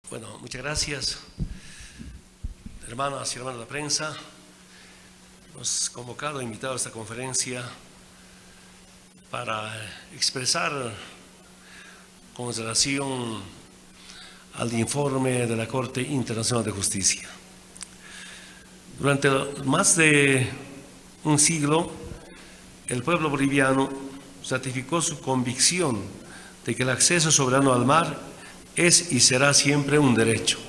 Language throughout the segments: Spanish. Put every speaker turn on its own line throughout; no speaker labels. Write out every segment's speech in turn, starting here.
Bueno, muchas gracias, hermanas y hermanos de la prensa. Nos convocado, invitado a esta conferencia para expresar con relación al informe de la Corte Internacional de Justicia. Durante más de un siglo, el pueblo boliviano ratificó su convicción de que el acceso soberano al mar es y será siempre un derecho.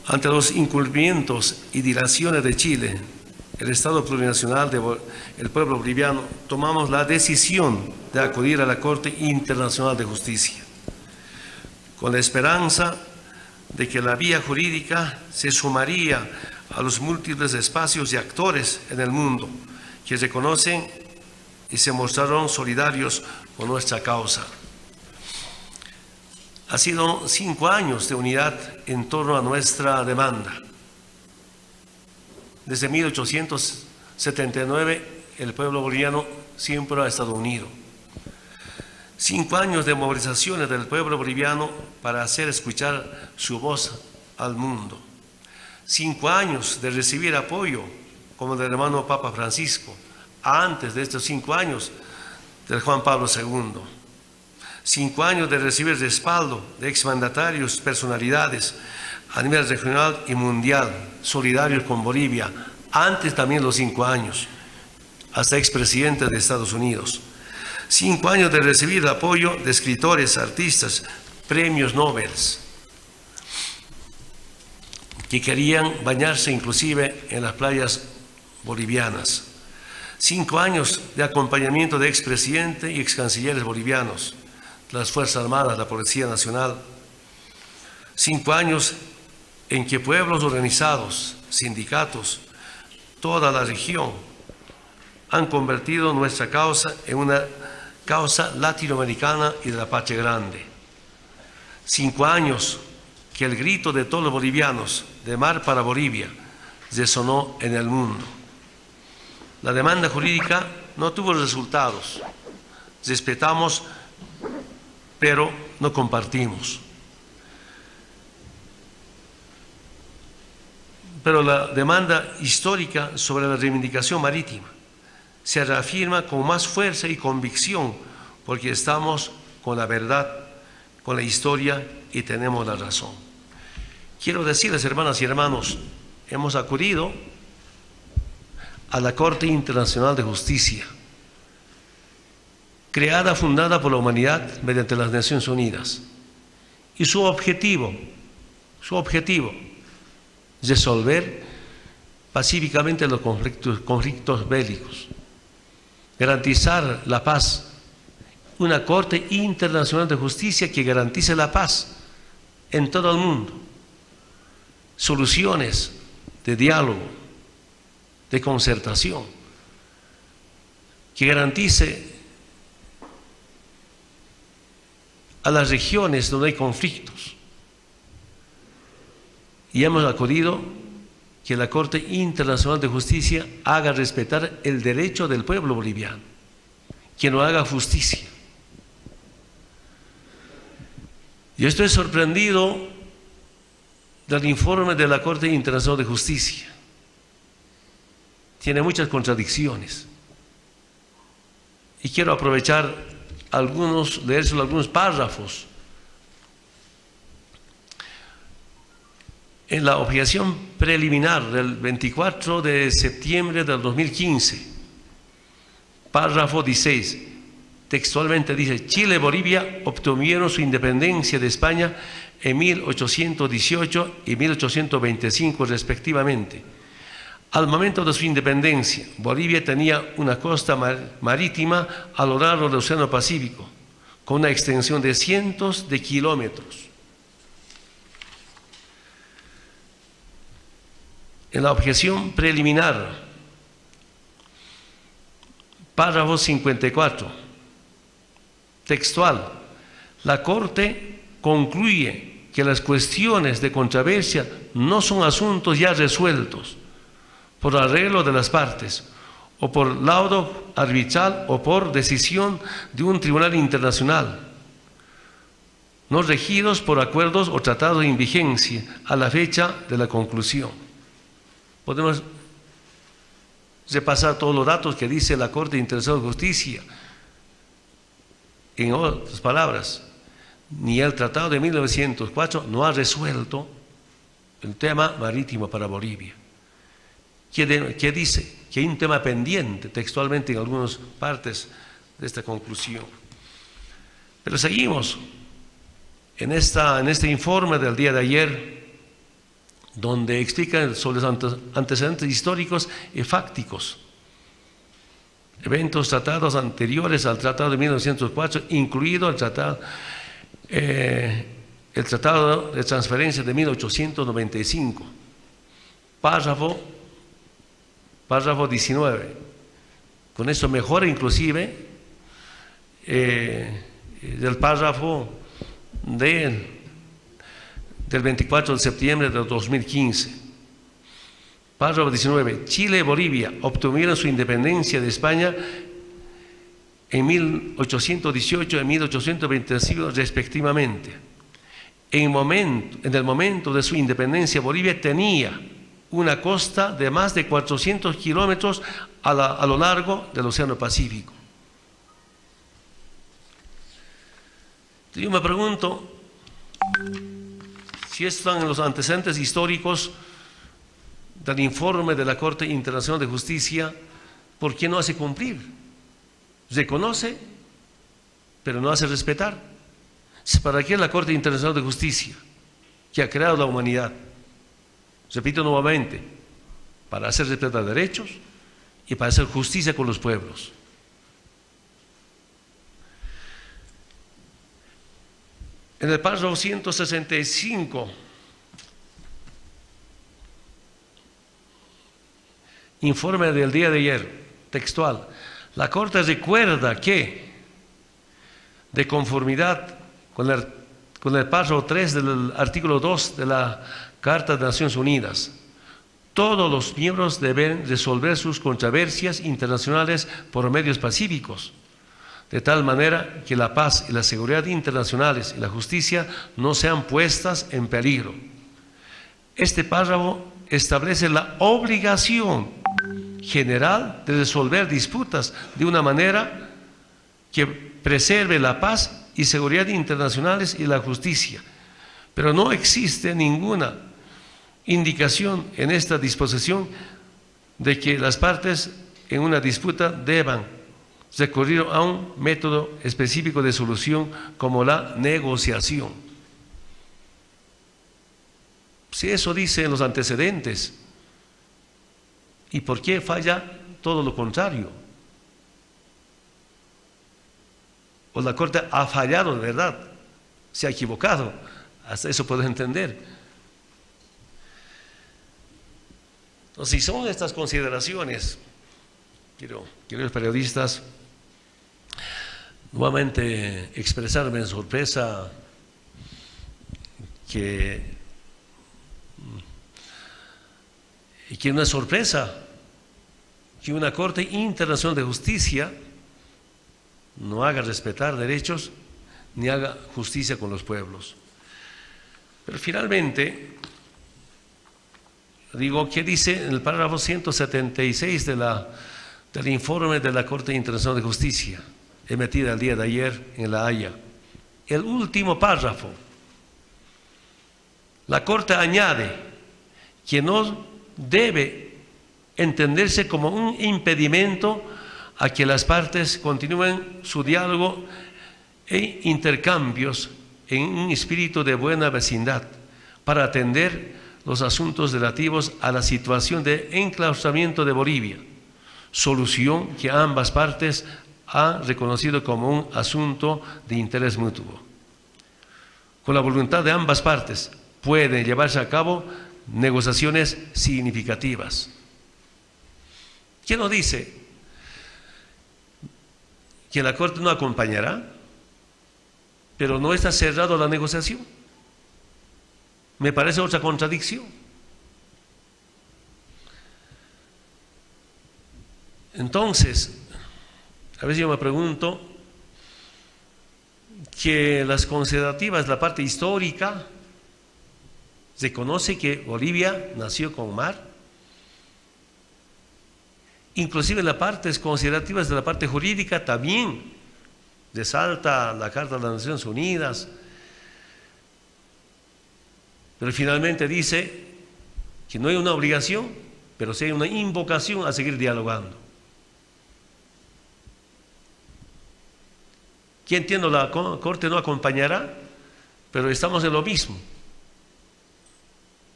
Ante los incumplimientos y dilaciones de Chile, el Estado plurinacional del pueblo boliviano, tomamos la decisión de acudir a la Corte Internacional de Justicia, con la esperanza de que la vía jurídica se sumaría a los múltiples espacios y actores en el mundo que reconocen y se mostraron solidarios con nuestra causa. Ha sido 5 años de unidad en torno a nuestra demanda. Desde 1879 el pueblo boliviano siempre ha estado unido. 5 años de movilizaciones del pueblo boliviano para hacer escuchar su voz al mundo. 5 años de recibir apoyo como del hermano Papa Francisco, antes de estos 5 años del Juan Pablo II. 5 años de recibir respaldo de exmandatarios, personalidades a nivel regional y mundial, solidarios con Bolivia, antes también los 5 años, hasta expresidentes de Estados Unidos. 5 años de recibir apoyo de escritores, artistas, premios Nobel, que querían bañarse inclusive en las playas bolivianas. 5 años de acompañamiento de expresidentes y excancilleres bolivianos, las Fuerzas Armadas, la Policía Nacional. 5 años en que pueblos organizados, sindicatos, toda la región han convertido nuestra causa en una causa latinoamericana y de la patria grande. 5 años que el grito de todos los bolivianos, de mar para Bolivia, resonó en el mundo. La demanda jurídica no tuvo resultados. Respetamos, pero no compartimos. Pero la demanda histórica sobre la reivindicación marítima se reafirma con más fuerza y convicción, porque estamos con la verdad, con la historia y tenemos la razón. Quiero decirles, hermanas y hermanos, hemos acudido a la Corte Internacional de Justicia, creada, fundada por la humanidad mediante las Naciones Unidas. Y su objetivo, resolver pacíficamente los conflictos bélicos, garantizar la paz, una Corte Internacional de Justicia que garantice la paz en todo el mundo, soluciones de diálogo, de concertación, que garantice a las regiones donde hay conflictos. Y hemos acudido que la Corte Internacional de Justicia haga respetar el derecho del pueblo boliviano, que no haga justicia. Yo estoy sorprendido del informe de la Corte Internacional de Justicia. Tiene muchas contradicciones. Y quiero aprovechar leer solo algunos párrafos. En la objeción preliminar del 24 de septiembre del 2015, párrafo 16, textualmente dice: Chile y Bolivia obtuvieron su independencia de España en 1818 y 1825 respectivamente. Al momento de su independencia, Bolivia tenía una costa marítima a lo largo del Océano Pacífico, con una extensión de cientos de kilómetros. En la objeción preliminar, párrafo 54, textual, la Corte concluye que las cuestiones de controversia no son asuntos ya resueltos por arreglo de las partes, o por laudo arbitral, o por decisión de un tribunal internacional. no regidos por acuerdos o tratados en vigencia a la fecha de la conclusión. Podemos repasar todos los datos que dice la Corte Internacional de Justicia. En otras palabras, ni el Tratado de 1904 no ha resuelto el tema marítimo para Bolivia. ¿Qué dice? Que hay un tema pendiente textualmente en algunas partes de esta conclusión. Pero seguimos en este informe del día de ayer, donde explican sobre los antecedentes históricos y fácticos, eventos tratados anteriores al Tratado de 1904, incluido el Tratado de Transferencia de 1895, párrafo 19. Con eso mejora inclusive del párrafo del 24 de septiembre de 2015. Párrafo 19. Chile y Bolivia obtuvieron su independencia de España en 1818 y 1825 respectivamente. En el momento de su independencia, Bolivia tenía una costa de más de 400 kilómetros a lo largo del Océano Pacífico. Yo me pregunto si están en los antecedentes históricos del informe de la Corte Internacional de Justicia, ¿por qué no hace cumplir? Reconoce, pero no hace respetar. ¿Para qué la Corte Internacional de Justicia, que ha creado la humanidad? Repito nuevamente, para hacer respetar derechos y para hacer justicia con los pueblos. En el párrafo 165, informe del día de ayer, textual, la Corte recuerda que, de conformidad con el párrafo 3 del artículo 2 de la Carta de Naciones Unidas, todos los miembros deben resolver sus controversias internacionales por medios pacíficos, de tal manera que la paz y la seguridad internacionales y la justicia no sean puestas en peligro. Este párrafo establece la obligación general de resolver disputas de una manera que preserve la paz y seguridad internacionales y la justicia, pero no existe ninguna indicación en esta disposición de que las partes en una disputa deban recurrir a un método específico de solución como la negociación. Si eso dice en los antecedentes, ¿y por qué falla todo lo contrario? O la Corte ha fallado de verdad, se ha equivocado, hasta eso puedo entender. Entonces, si son estas consideraciones, queridos periodistas, nuevamente expresarme en sorpresa que no es sorpresa que una Corte Internacional de Justicia no haga respetar derechos ni haga justicia con los pueblos. Pero finalmente, digo, ¿qué dice en el párrafo 176 del informe de la Corte Internacional de Justicia, emitida el día de ayer en La Haya? El último párrafo. La Corte añade que no debe entenderse como un impedimento a que las partes continúen su diálogo e intercambios en un espíritu de buena vecindad para atender los asuntos relativos a la situación de enclaustramiento de Bolivia, solución que ambas partes han reconocido como un asunto de interés mutuo. Con la voluntad de ambas partes pueden llevarse a cabo negociaciones significativas. ¿Quién nos dice que la Corte no acompañará, pero no está cerrado la negociación? Me parece otra contradicción. Entonces, a veces yo me pregunto que las considerativas, la parte histórica, se conoce que Bolivia nació con mar, inclusive las partes considerativas de la parte jurídica también resalta la Carta de las Naciones Unidas, pero finalmente dice que no hay una obligación, pero sí hay una invocación a seguir dialogando. Que entiendo, la Corte no acompañará, pero estamos en lo mismo.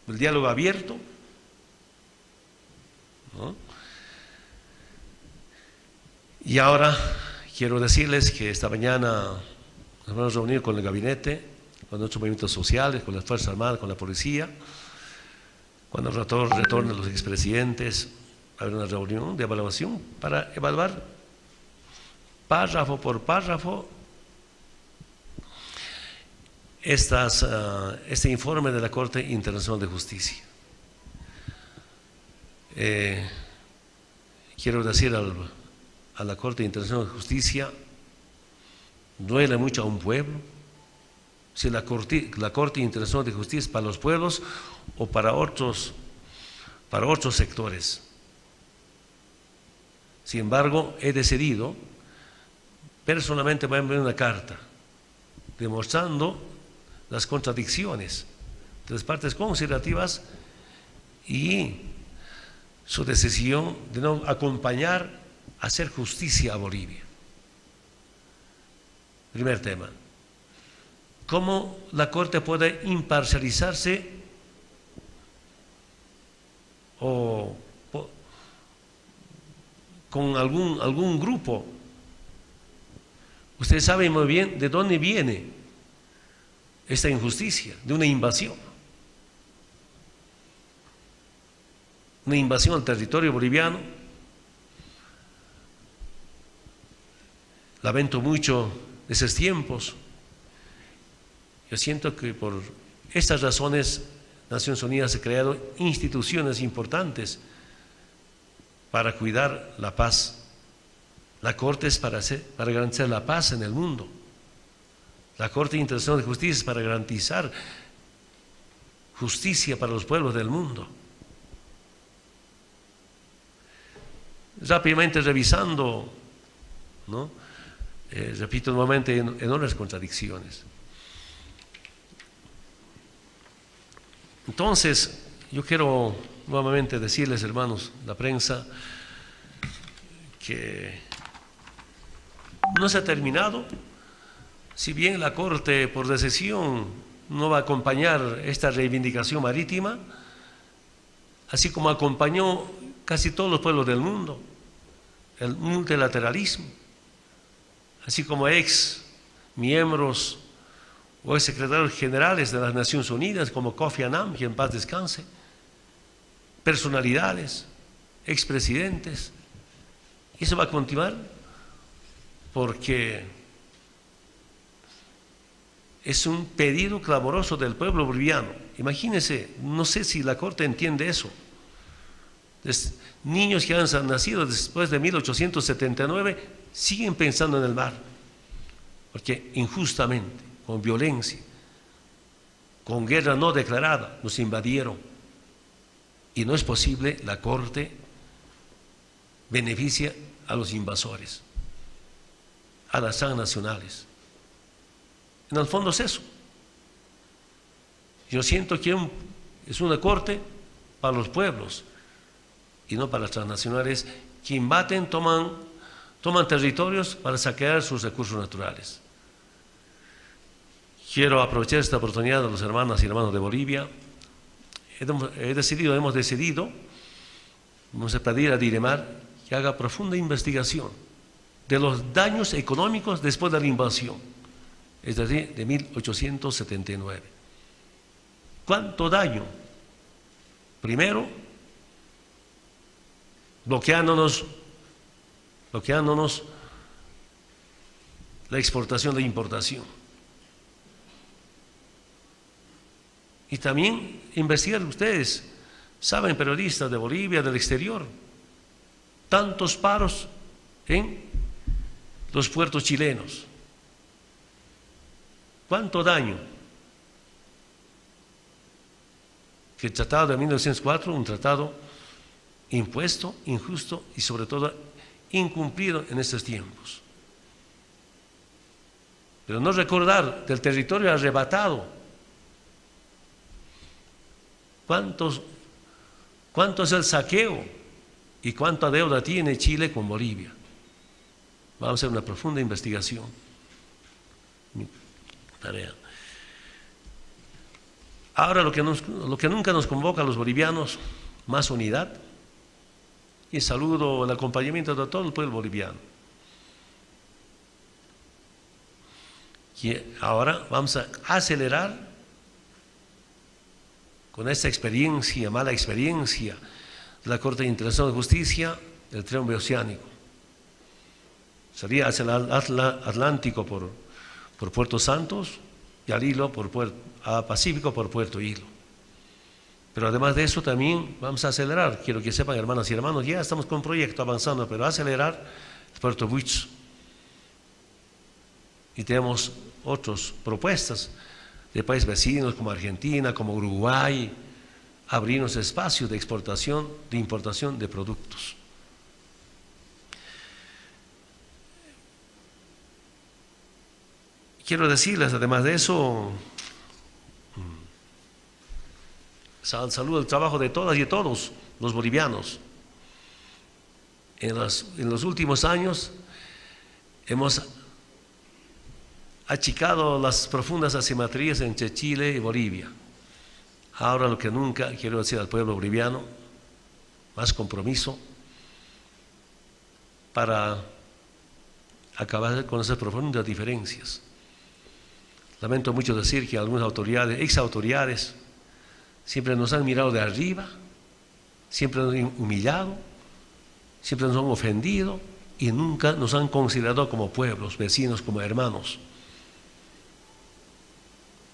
El diálogo abierto, ¿no? Y ahora quiero decirles que esta mañana nos vamos a reunir con el gabinete, con nuestros movimientos sociales, con las Fuerzas Armadas, con la policía. Cuando retornen los expresidentes, habrá una reunión de evaluación para evaluar párrafo por párrafo este informe de la Corte Internacional de Justicia. Quiero decir a la Corte Internacional de Justicia, duele mucho a un pueblo si la Corte Internacional de Justicia es para los pueblos o para otros sectores. Sin embargo, he decidido, personalmente voy a enviar una carta demostrando las contradicciones de las partes considerativas y su decisión de no acompañar a hacer justicia a Bolivia. Primer tema, ¿cómo la Corte puede imparcializarse o con algún grupo? Ustedes saben muy bien de dónde viene esta injusticia, de una invasión al territorio boliviano. Lamento mucho esos tiempos. Yo siento que por estas razones Naciones Unidas ha creado instituciones importantes para cuidar la paz. La Corte es para garantizar la paz en el mundo. La Corte Internacional de Justicia es para garantizar justicia para los pueblos del mundo. Rápidamente revisando, ¿no? Repito nuevamente, enormes contradicciones. Entonces, yo quiero nuevamente decirles, hermanos, la prensa, que no se ha terminado. Si bien la Corte, por decisión, no va a acompañar esta reivindicación marítima, así como acompañó casi todos los pueblos del mundo, el multilateralismo, así como ex miembros o ex secretarios generales de las Naciones Unidas, como Kofi Annan, que en paz descanse, personalidades, expresidentes. Y eso va a continuar porque es un pedido clamoroso del pueblo boliviano. Imagínense, no sé si la Corte entiende eso. Niños que han nacido después de 1879 siguen pensando en el mar, porque injustamente, con violencia, con guerra no declarada, nos invadieron. Y no es posible, la Corte beneficia a los invasores, a las transnacionales. En el fondo es eso. Yo siento que es una Corte para los pueblos y no para las transnacionales que invaden, toman territorios para saquear sus recursos naturales. Quiero aprovechar esta oportunidad de los hermanas y hermanos de Bolivia. Hemos decidido, vamos a pedir a Diremar que haga profunda investigación de los daños económicos después de la invasión, es decir, de 1879. ¿Cuánto daño? Primero, bloqueándonos la exportación de importación. Y también investigar ustedes, saben, periodistas de Bolivia, del exterior, tantos paros en los puertos chilenos. ¿Cuánto daño? Que el Tratado de 1904, un tratado impuesto, injusto y sobre todo incumplido en estos tiempos. Pero no recordar del territorio arrebatado. ¿Cuánto es el saqueo y cuánta deuda tiene Chile con Bolivia? Vamos a hacer una profunda investigación. Mi tarea. Ahora lo que nunca nos convoca a los bolivianos, más unidad, y saludo el acompañamiento de todo el pueblo boliviano. Y ahora vamos a acelerar con esta experiencia, mala experiencia de la Corte Internacional de Justicia, el Triángulo Oceánico. Salía hacia el Atlántico por Puerto Santos y al Hilo a Pacífico por Puerto Hilo. Pero además de eso también vamos a acelerar, quiero que sepan hermanas y hermanos, ya estamos con un proyecto avanzando, pero acelerar Puerto Buits. Y tenemos otras propuestas de países vecinos como Argentina, como Uruguay, abrirnos espacios de exportación, de importación de productos. Quiero decirles, además de eso, saludo el trabajo de todas y de todos los bolivianos. En los últimos años hemos achicado las profundas asimetrías entre Chile y Bolivia. Ahora lo que nunca quiero decir al pueblo boliviano, más compromiso para acabar con esas profundas diferencias. Lamento mucho decir que algunas autoridades, exautoridades, siempre nos han mirado de arriba, siempre nos han humillado, siempre nos han ofendido y nunca nos han considerado como pueblos, vecinos, como hermanos.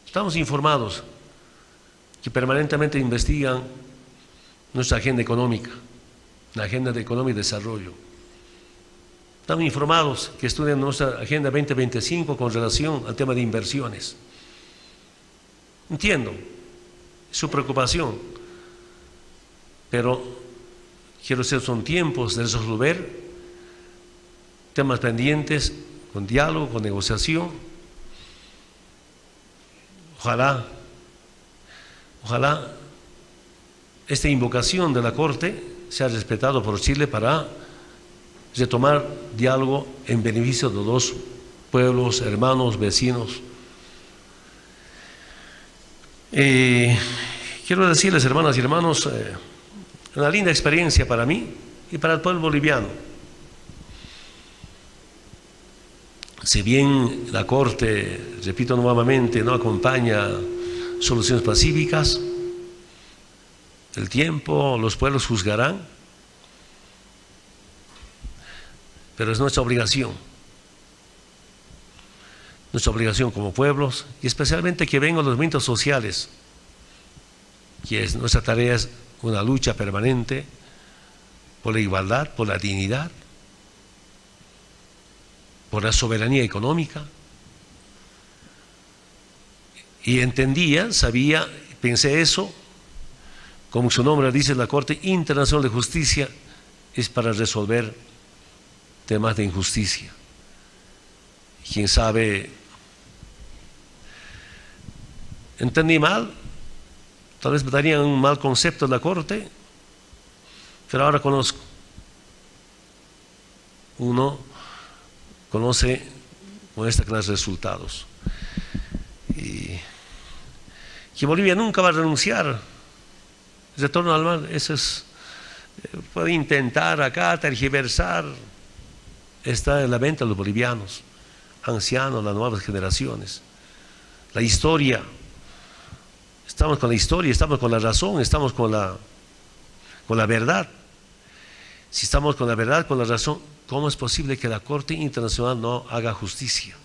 Estamos informados que permanentemente investigan nuestra agenda económica, la agenda de economía y desarrollo. Estamos informados que estudian nuestra Agenda 2025 con relación al tema de inversiones. Entiendo su preocupación, pero quiero decir, son tiempos de resolver temas pendientes con diálogo, con negociación. Ojalá esta invocación de la Corte sea respetado por Chile para retomar diálogo en beneficio de los dos pueblos, hermanos, vecinos. Quiero decirles, hermanas y hermanos, una linda experiencia para mí y para el pueblo boliviano. Si bien la Corte, repito nuevamente, no acompaña soluciones pacíficas, el tiempo, los pueblos juzgarán, pero es nuestra obligación como pueblos, y especialmente que vengan los movimientos sociales, que es nuestra tarea, es una lucha permanente por la igualdad, por la dignidad, por la soberanía económica. Y entendía, sabía, pensé eso, como su nombre dice, la Corte Internacional de Justicia es para resolver temas de injusticia. Quién sabe, entendí mal, tal vez me darían un mal concepto de la Corte, pero ahora conozco. Uno conoce con esta clase de resultados. Y que Bolivia nunca va a renunciar. El retorno al mar, eso es, puede intentar acá tergiversar, está en la mente de los bolivianos, ancianos, las nuevas generaciones. La historia, estamos con la historia, estamos con la razón, estamos con la verdad. Si estamos con la verdad, con la razón, ¿cómo es posible que la Corte Internacional no haga justicia?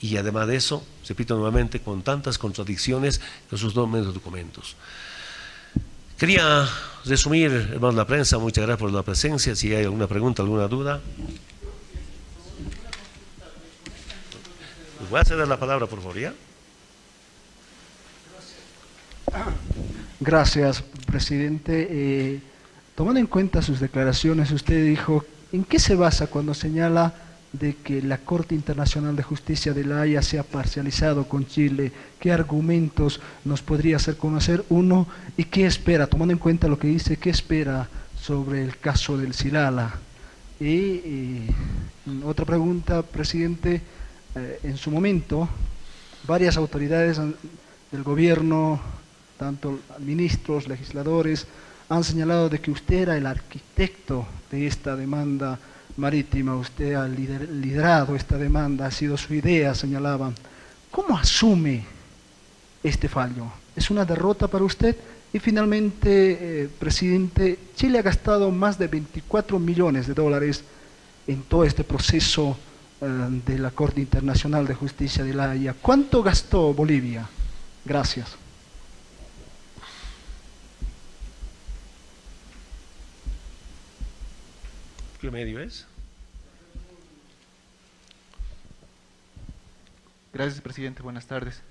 Y además de eso, repito nuevamente, con tantas contradicciones en sus dos medios documentos. Quería resumir, hermanos de la prensa, muchas gracias por la presencia. Si hay alguna pregunta, alguna duda. Voy a ceder la palabra, por favor, ¿ya?
Gracias, presidente. Tomando en cuenta sus declaraciones, usted dijo, ¿en qué se basa cuando señala de que la Corte Internacional de Justicia de La Haya se ha parcializado con Chile? ¿Qué argumentos nos podría hacer conocer? Uno, ¿y qué espera? Tomando en cuenta lo que dice, ¿qué espera sobre el caso del Silala? Y otra pregunta, presidente, en su momento, varias autoridades del gobierno, tanto ministros, legisladores, han señalado de que usted era el arquitecto de esta demanda marítima, usted ha liderado esta demanda, ha sido su idea, señalaban. ¿Cómo asume este fallo? ¿Es una derrota para usted? Y finalmente, presidente, Chile ha gastado más de 24 millones de dólares en todo este proceso de la Corte Internacional de Justicia de La Haya. ¿Cuánto gastó Bolivia? Gracias.
¿Qué medio es?
Gracias, presidente. Buenas tardes.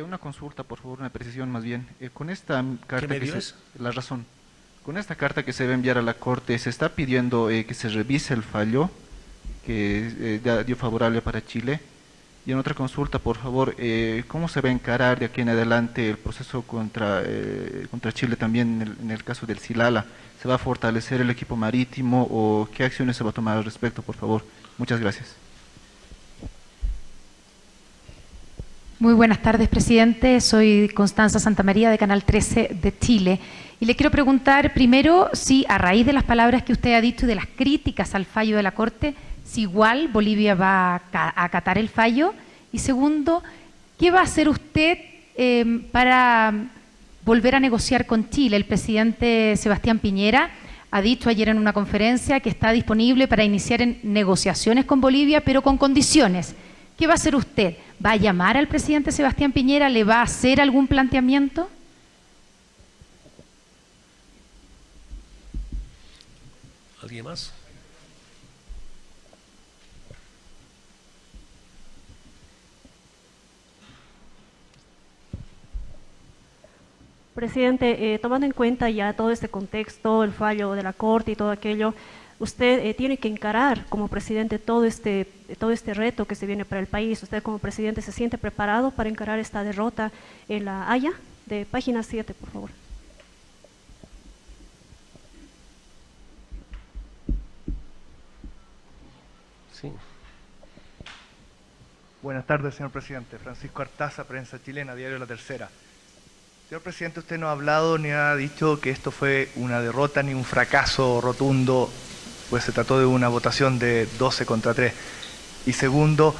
Una consulta, por favor, una precisión más bien. Con esta carta
¿Qué medio es?
La razón. Con esta carta que se va a enviar a la Corte, se está pidiendo que se revise el fallo que dio favorable para Chile. Y en otra consulta, por favor, ¿cómo se va a encarar de aquí en adelante el proceso contra Chile también en el caso del Silala? ¿Se va a fortalecer el equipo marítimo o qué acciones se va a tomar al respecto, por favor? Muchas gracias.
Muy buenas tardes, presidente. Soy Constanza Santamaría, de Canal 13 de Chile. Y le quiero preguntar primero si, a raíz de las palabras que usted ha dicho y de las críticas al fallo de la Corte, si igual Bolivia va a acatar el fallo. Y segundo, ¿qué va a hacer usted para volver a negociar con Chile? El presidente Sebastián Piñera ha dicho ayer en una conferencia que está disponible para iniciar en negociaciones con Bolivia, pero con condiciones. ¿Qué va a hacer usted? ¿Va a llamar al presidente Sebastián Piñera? ¿Le va a hacer algún planteamiento?
¿Alguien más?
Presidente, tomando en cuenta ya todo este contexto, el fallo de la Corte y todo aquello, usted tiene que encarar como presidente todo este reto que se viene para el país. ¿Usted como presidente se siente preparado para encarar esta derrota en La Haya? De página 7, por favor.
Sí.
Buenas tardes, señor presidente. Francisco Artaza, Prensa Chilena, Diario La Tercera. Señor presidente, usted no ha hablado ni ha dicho que esto fue una derrota ni un fracaso rotundo, pues se trató de una votación de 12-3. Y segundo,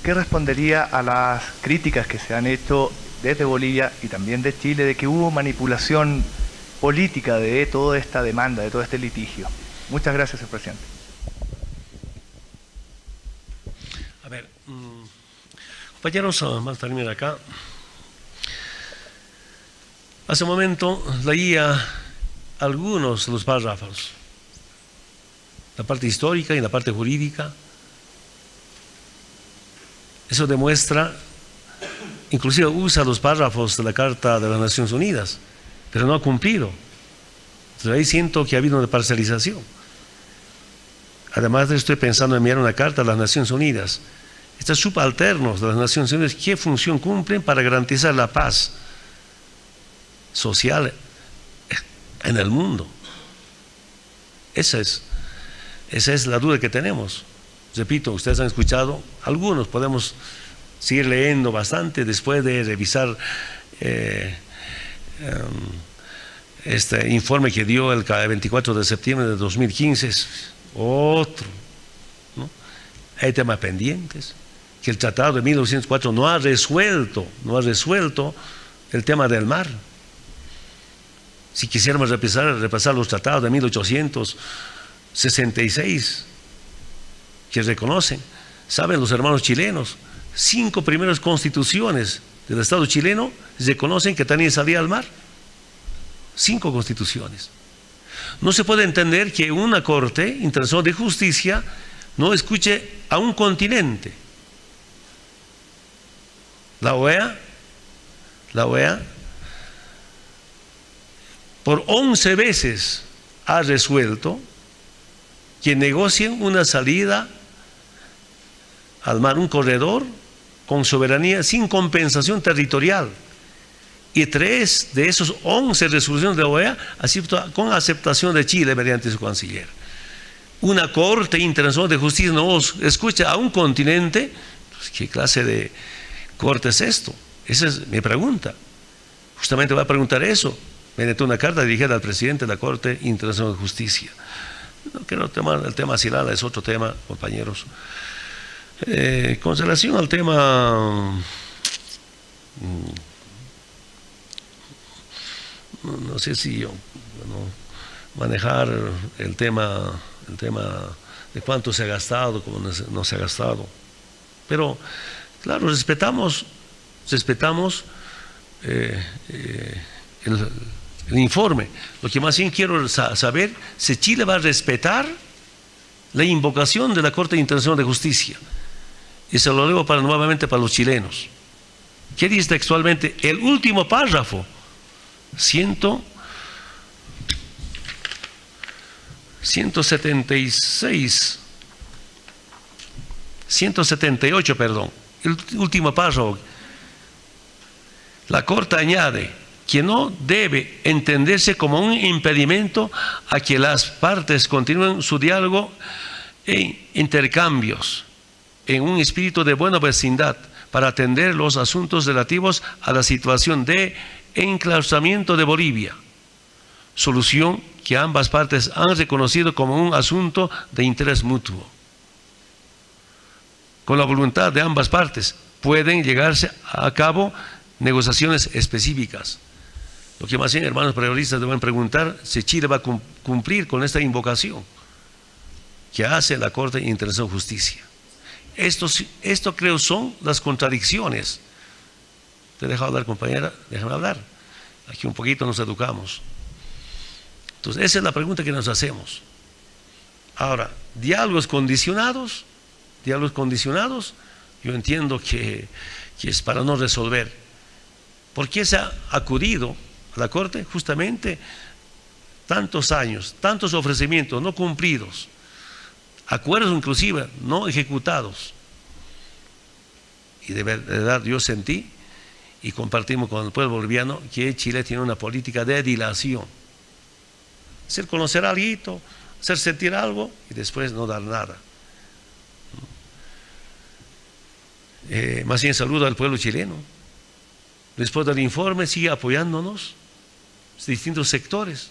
¿qué respondería a las críticas que se han hecho desde Bolivia y también de Chile de que hubo manipulación política de toda esta demanda, de todo este litigio? Muchas gracias, señor presidente.
A ver, compañeros, vamos a terminar acá. Hace un momento leía algunos de los párrafos, la parte histórica y la parte jurídica. Eso demuestra, inclusive usa los párrafos de la Carta de las Naciones Unidas, pero no ha cumplido. Entonces ahí siento que ha habido una parcialización. Además estoy pensando en enviar una carta a las Naciones Unidas. Estos subalternos de las Naciones Unidas, ¿qué función cumplen para garantizar la paz social en el mundo? Esa es la duda que tenemos. Repito, ustedes han escuchado, algunos podemos seguir leyendo bastante después de revisar este informe que dio el 24 de septiembre de 2015, otro, ¿no? Hay temas pendientes, que el Tratado de 1904 no ha resuelto el tema del mar. Si quisiéramos repasar los tratados de 1866 que reconocen, saben los hermanos chilenos, 5 primeras constituciones del Estado chileno reconocen que tenía salida al mar. 5 constituciones. No se puede entender que una Corte Internacional de Justicia no escuche a un continente. La OEA por 11 veces ha resuelto que negocien una salida al mar, un corredor con soberanía sin compensación territorial. Y 3 de esos 11 resoluciones de la OEA con aceptación de Chile mediante su canciller. Una Corte Internacional de Justicia no escucha a un continente. Pues, ¿qué clase de corte es esto? Esa es mi pregunta. Justamente voy a preguntar eso mediante una carta dirigida al presidente de la Corte Internacional de Justicia. No quiero el tema Silala, es otro tema, compañeros. Con relación al tema, no sé si manejar el tema de cuánto se ha gastado, cómo no se ha gastado. Pero, claro, respetamos el informe. Lo que más bien quiero saber si Chile va a respetar la invocación de la Corte Internacional de Justicia. Y se lo digo nuevamente para los chilenos. ¿Qué dice textualmente? El último párrafo, 178, perdón, el último párrafo. La Corte añade que no debe entenderse como un impedimento a que las partes continúen su diálogo e intercambios en un espíritu de buena vecindad para atender los asuntos relativos a la situación de enclaustramiento de Bolivia, solución que ambas partes han reconocido como un asunto de interés mutuo. Con la voluntad de ambas partes pueden llegarse a cabo negociaciones específicas. Lo que más bien, hermanos periodistas, deben preguntar si Chile va a cumplir con esta invocación que hace la Corte Internacional de Justicia. Esto creo son las contradicciones. Te he dejado hablar, compañera, déjame hablar. Aquí un poquito nos educamos. Entonces, esa es la pregunta que nos hacemos. Ahora, diálogos condicionados, yo entiendo que es para no resolver. ¿Por qué se ha acudido a la Corte? Justamente tantos años, tantos ofrecimientos no cumplidos, acuerdos inclusive no ejecutados. Y de verdad yo sentí y compartimos con el pueblo boliviano que Chile tiene una política de dilación. Hacer conocer algo, hacer sentir algo y después no dar nada. Más bien saludo al pueblo chileno. Después del informe sigue apoyándonos distintos sectores.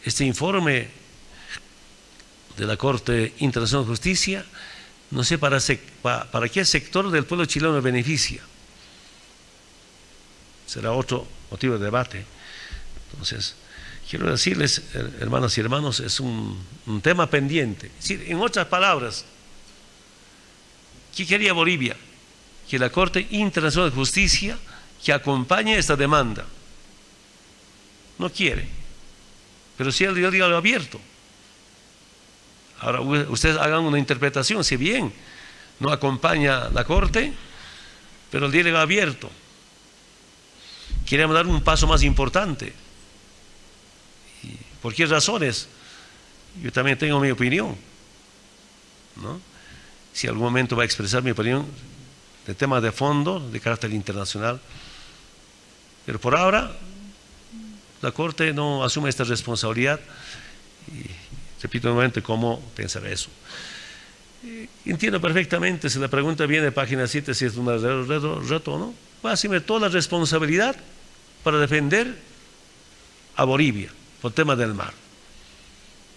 Este informe de la Corte Internacional de Justicia, no sé para qué sector del pueblo chileno beneficia. Será otro motivo de debate. Entonces, quiero decirles, hermanas y hermanos, es un tema pendiente. Es decir, en otras palabras, ¿qué quería Bolivia? Que la Corte Internacional de Justicia que acompañe esta demanda. No quiere, pero sí el diálogo abierto. Ahora ustedes hagan una interpretación, si bien no acompaña la Corte, pero el diálogo abierto. Queremos dar un paso más importante. ¿Y por qué razones? Yo también tengo mi opinión, ¿no? Si algún momento va a expresar mi opinión de temas de fondo, de carácter internacional. Pero por ahora, la Corte no asume esta responsabilidad y repito nuevamente cómo pensar eso. Entiendo perfectamente, si la pregunta viene de página 7, si es un reto o no, va a asumir toda la responsabilidad para defender a Bolivia por tema del mar.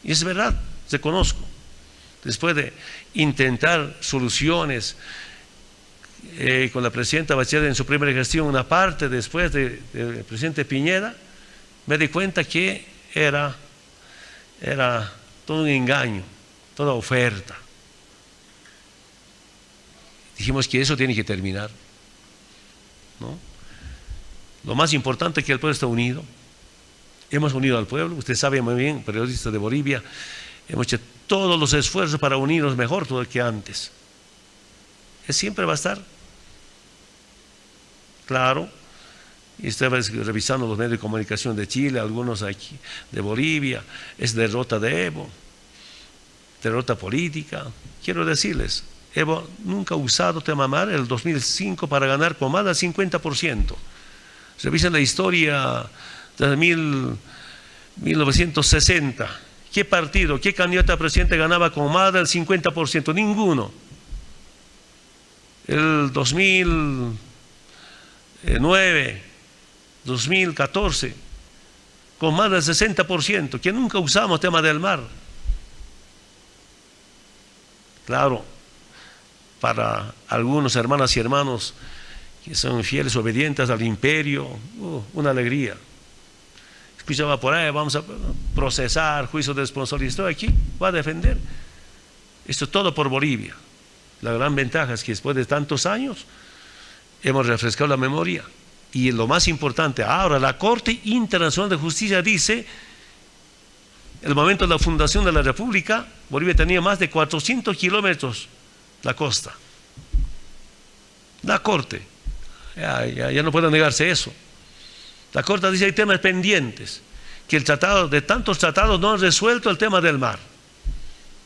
Y es verdad, reconozco. Después de intentar soluciones con la presidenta Bachelet en su primera gestión, una parte después del presidente Piñera, me di cuenta que era todo un engaño, toda oferta. Dijimos que eso tiene que terminar, ¿no? Lo más importante es que el pueblo está unido. Hemos unido al pueblo, usted sabe muy bien, periodista de Bolivia, hemos hecho todos los esfuerzos para unirnos mejor todo que antes. Siempre va a estar. Claro, Y estaba revisando los medios de comunicación de Chile, algunos aquí de Bolivia, es derrota de Evo, derrota política. Quiero decirles, Evo nunca ha usado tema mar en el 2005 para ganar con más del 50%. Revisen la historia desde 1960. ¿Qué partido, qué candidato a presidente ganaba con más del 50%? Ninguno. El 2009, 2014, con más del 60%, que nunca usamos tema del mar. Claro, para algunos hermanas y hermanos que son fieles, obedientes al imperio, una alegría. Escuchaba por ahí, vamos a procesar, juicio de responsabilidad. Estoy aquí, voy a defender. Esto es todo por Bolivia. La gran ventaja es que después de tantos años hemos refrescado la memoria. Y lo más importante, ahora la Corte Internacional de Justicia dice, en el momento de la fundación de la República, Bolivia tenía más de 400 kilómetros la costa. La Corte, ya no puede negarse eso. La Corte dice que hay temas pendientes, que el tratado, de tantos tratados no han resuelto el tema del mar.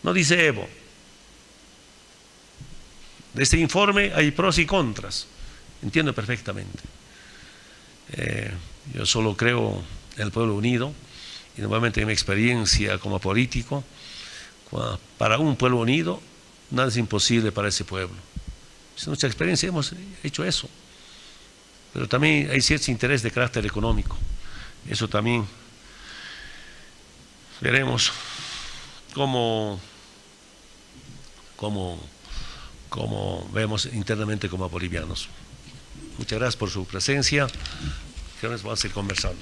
No dice Evo. De este informe hay pros y contras, entiendo perfectamente. Yo solo creo en el pueblo unido y nuevamente en mi experiencia como político, para un pueblo unido nada es imposible para ese pueblo. Es nuestra experiencia, hemos hecho eso. Pero también hay cierto interés de carácter económico. Eso también veremos cómo vemos internamente como bolivianos. Muchas gracias por su presencia. Creo que vamos a ir conversando.